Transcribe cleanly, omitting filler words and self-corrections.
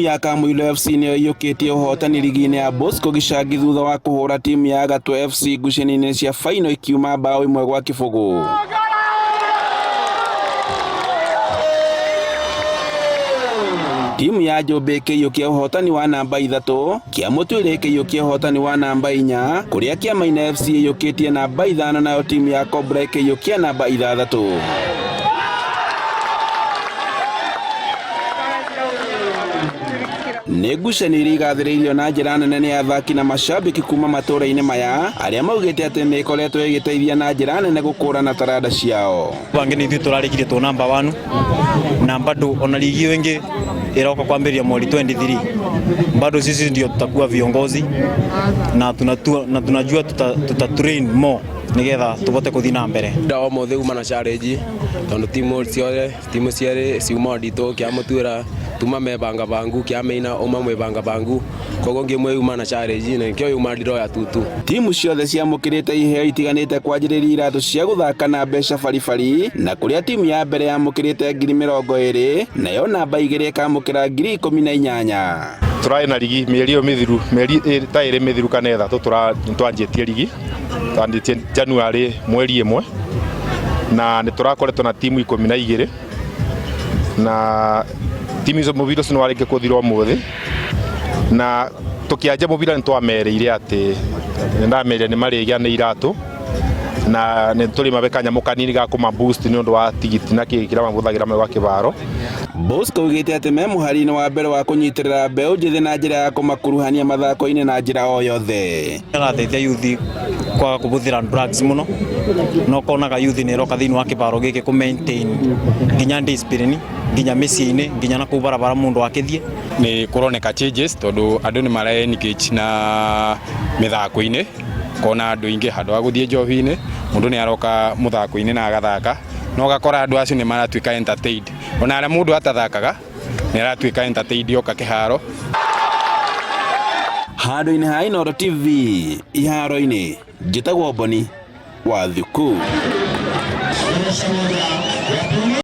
ya Kamwilo FC niyo iyukitie uhotani ligi-ini ya Bosco Gichangi thutha wa kuhura timu ya Gatũ FC ngucanio-inĩ cia final ikiuma bao 1-0. Timu ya Njũmbĩ ĩkĩiyũkia uhotani wa namba 3, Kĩamũtwĩrĩ ĩkĩiyũkia uhotani wa namba 4, kũrĩa Kĩamaina FC ĩiyũkĩtie namba 5 nayo timu ya Cobra ĩkĩiyũkia namba 6. Nĩ ngucanio iria igathĩrĩirio na njĩra nene nĩ athaki na mashabiki kuma matũũra-inĩ maya arĩa maugĩte atĩ nĩ ĩkoretwo ĩgĩteithia na njĩra nene gũkũrana taranda ciao. Bangi nĩ ithuĩ tũrarĩkirie tũ namba 1 na bado ona ligi wengi iroka kwambĩrĩria mweri 23. Bado sisi ndio tutakuwa viongozi na tunajua tutatrain more nigetha tubote kuthi na mbere. Ndawa mothe uma na challenge tondu timu ciare ciuma ndito Kĩamũtwĩra tuma mebanga bangu Kĩamaina uma mwebanga bangu kogo ngimwe uma na challenge na kyo uma ndiro ya tutu. Timu ciothe ciamũkĩrĩte iheo itiganĩte kwanjĩrĩria iratũ cia gũthaka na mbeca baribari, na kũrĩa timu ya mbere yamũkĩrĩte 20,000 nayo namba 2 ĩkamũkĩra 18,000. Tũrarĩ na ligi mĩeri ĩyo mĩthiru, mĩeri ta ĩrĩ mĩthiru kana ĩthatũ twanjĩtie ligi twanjĩtie January mweri 1 na nĩ tũrakoretwo na timu 12 na timu icio mũbira ũcio nĩwarĩkia kũthira ũmũthĩ na tũkĩanjia mũbira nĩ twamerĩire atĩ nĩndamerĩire nĩ marĩgĩa nĩ iratũ na nĩ tũrĩ mabekanya mũkanini ga kũma boost nĩ ũndũ wa tigiti na kĩrĩa mahũthagĩra gwa kĩbaro. Bosco oigĩte atĩ me mũhari-inĩ wa mbere wa kũnyitĩrĩra mbeũ njĩthĩ na njĩra ya kũmakuruhania mathako-inĩ na njĩra o yothe. Arateithia youth kwaga kũbũthĩra drugs mũno no konaga youth nĩ roka thĩinĩ wa kĩbaro gĩkĩ kũ maintain nginya discipline nginya mĩciĩ-inĩ nginya na kũu barabara mũndũ akĩthiĩ. Nĩ kũroneka changes tondũ andũ nĩ mara engage na mĩthako-inĩ, kona andũ aingĩ handũ ha gũthiĩ njohi-inĩ mũndũ nĩ aroka mũthako-inĩ na agathaka no gakora andũ acio nĩ maratuĩka entertained, ona arĩa mũndũ atathakaga nĩ aratuĩka entertained oka kĩharo. Handũ-inĩ ha Inooro TV iharo-inĩ njĩtagwo Boni wa Thuku.